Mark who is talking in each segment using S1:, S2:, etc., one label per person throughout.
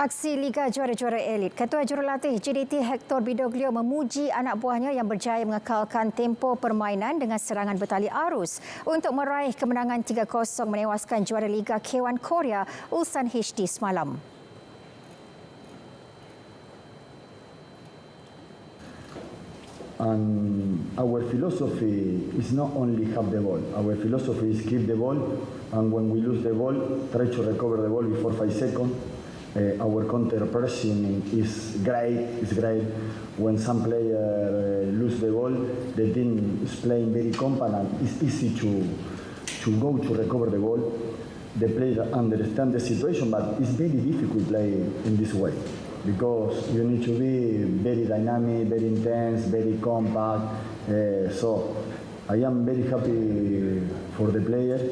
S1: Aksi Liga Juara-Juara Elit. Ketua Jurulatih JDT Hector Bidoglio memuji anak buahnya yang berjaya mengekalkan tempo permainan dengan serangan bertali arus untuk meraih kemenangan 3-0 menewaskan juara Liga K1 Korea Ulsan HD semalam.
S2: And our philosophy is not only have the ball. Our philosophy is keep the ball, and when we lose the ball, try to recover the ball before 5 seconds. Our counter pressing is great. It's great. When some player lose the ball, the team is playing very compact and it's easy to go to recover the ball. The player understand the situation, but it's very difficult to play in this way because you need to be very dynamic, very intense, very compact. So I am very happy for the players.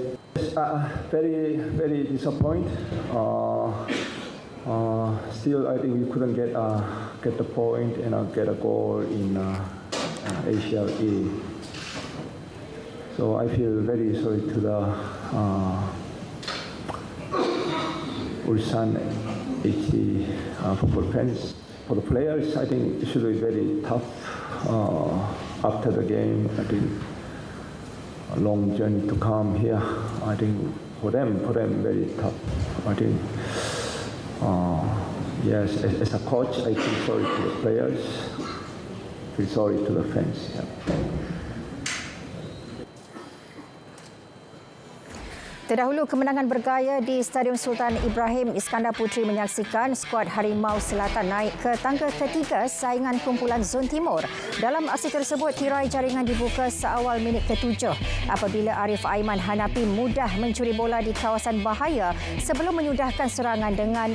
S3: Very disappointed. Still, I think we couldn't get the point and get a goal in ACLE. So I feel very sorry to the Ulsan HD football fans. For the players, I think it should be very tough after the game. I think a long journey to come here. I think for them very tough. I think. Yes, as a coach, I feel sorry to the players, feel sorry to the fans. Yeah.
S1: Terdahulu kemenangan bergaya di Stadium Sultan Ibrahim Iskandar Puteri menyaksikan skuad Harimau Selatan naik ke tangga ketiga saingan kumpulan Zon Timur. Dalam aksi tersebut, tirai jaringan dibuka seawal minit ke-7 apabila Arif Aiman Hanapi mudah mencuri bola di kawasan bahaya sebelum menyudahkan serangan dengan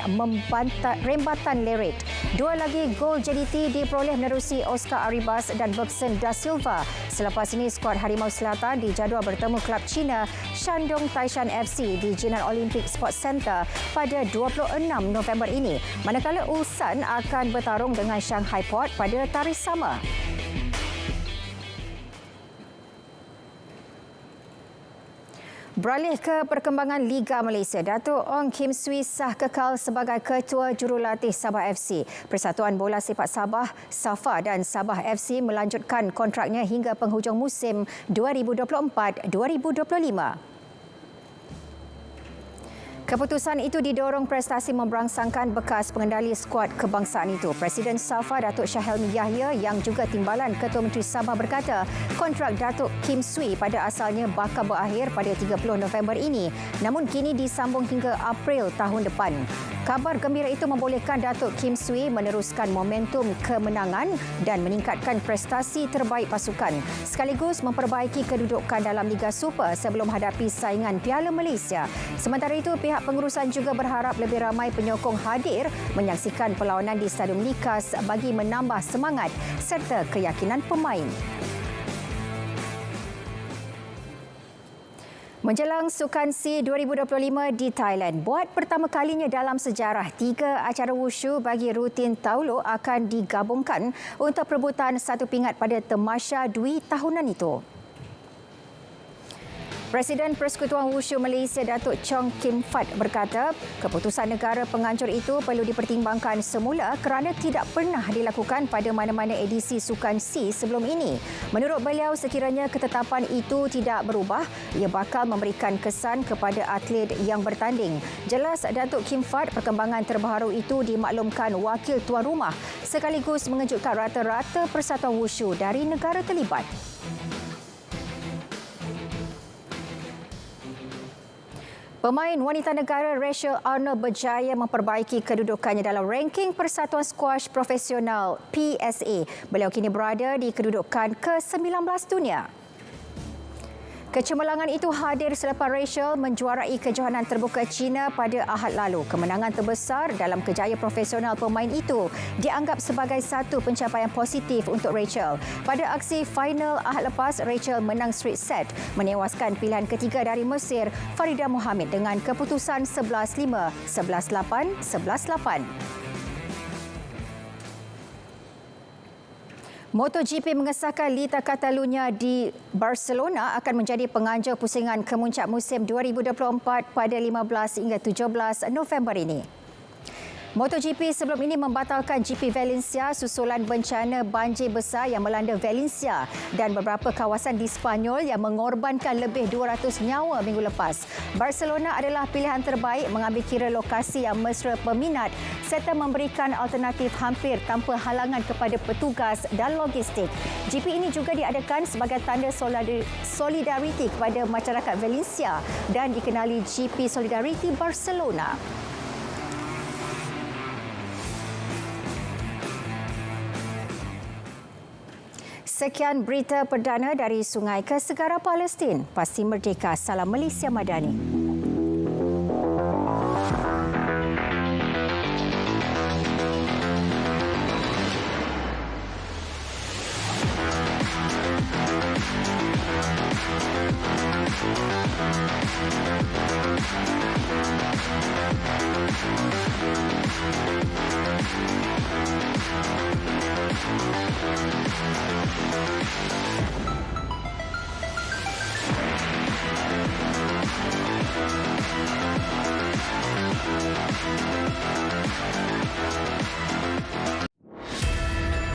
S1: rembatan Lerit. Dua lagi gol JDT diperoleh menerusi Oscar Arribas dan Bergson Da Silva. Selepas ini, skuad Harimau Selatan dijadual bertemu klub China Shandong Taishan FC di Jinan Olympic Sports Centre pada 26 November ini, manakala Ulsan akan bertarung dengan Shanghai Port pada tarikh sama. Beralih ke perkembangan Liga Malaysia, Datuk Ong Kim Swee sah kekal sebagai Ketua Jurulatih Sabah FC. Persatuan Bola Sepak Sabah, SAFA dan Sabah FC melanjutkan kontraknya hingga penghujung musim 2024-2025. Keputusan itu didorong prestasi memberangsangkan bekas pengendali skuad kebangsaan itu. Presiden SAFA Datuk Shah Helmi Yahya yang juga timbalan Ketua Menteri Sabah berkata kontrak Datuk Kim Swee pada asalnya bakal berakhir pada 30 November ini, namun kini disambung hingga April tahun depan. Kabar gembira itu membolehkan Datuk Kim Swee meneruskan momentum kemenangan dan meningkatkan prestasi terbaik pasukan, sekaligus memperbaiki kedudukan dalam Liga Super sebelum hadapi saingan Piala Malaysia. Sementara itu, pihak pengurusan juga berharap lebih ramai penyokong hadir menyaksikan perlawanan di Stadium Likas bagi menambah semangat serta keyakinan pemain. Menjelang Sukan SEA 2025 di Thailand, buat pertama kalinya dalam sejarah, 3 acara wushu bagi rutin tauluk akan digabungkan untuk perebutan satu pingat pada Tamasya Dwi tahunan itu. Presiden Persekutuan Wushu Malaysia Datuk Chong Kim Fat berkata, keputusan negara penganjur itu perlu dipertimbangkan semula kerana tidak pernah dilakukan pada mana-mana edisi Sukan SEA sebelum ini. Menurut beliau, sekiranya ketetapan itu tidak berubah, ia bakal memberikan kesan kepada atlet yang bertanding. Jelas Datuk Kim Fat, perkembangan terbaru itu dimaklumkan wakil tuan rumah sekaligus mengejutkan rata-rata persatuan wushu dari negara terlibat. Pemain wanita negara Rachel Arnold berjaya memperbaiki kedudukannya dalam ranking Persatuan Squash Profesional PSA. Beliau kini berada di kedudukan ke-19 dunia. Kecemerlangan itu hadir selepas Rachel menjuarai kejohanan terbuka China pada Ahad lalu. Kemenangan terbesar dalam kejayaan profesional pemain itu dianggap sebagai satu pencapaian positif untuk Rachel. Pada aksi final Ahad lepas, Rachel menang straight set, menewaskan pilihan ketiga dari Mesir, Farida Mohammed dengan keputusan 11-5, 11-8, 11-8. MotoGP mengesahkan Liga Catalunya di Barcelona akan menjadi penganjur pusingan kemuncak musim 2024 pada 15 hingga 17 November ini. MotoGP sebelum ini membatalkan GP Valencia susulan bencana banjir besar yang melanda Valencia dan beberapa kawasan di Sepanyol yang mengorbankan lebih 200 nyawa minggu lepas. Barcelona adalah pilihan terbaik mengambil kira lokasi yang mesra peminat serta memberikan alternatif hampir tanpa halangan kepada petugas dan logistik. GP ini juga diadakan sebagai tanda solidariti kepada masyarakat Valencia dan dikenali GP Solidarity Barcelona. Sekian berita perdana dari Sungai ke Segara Palestin. Pasti merdeka. Salam Malaysia Madani.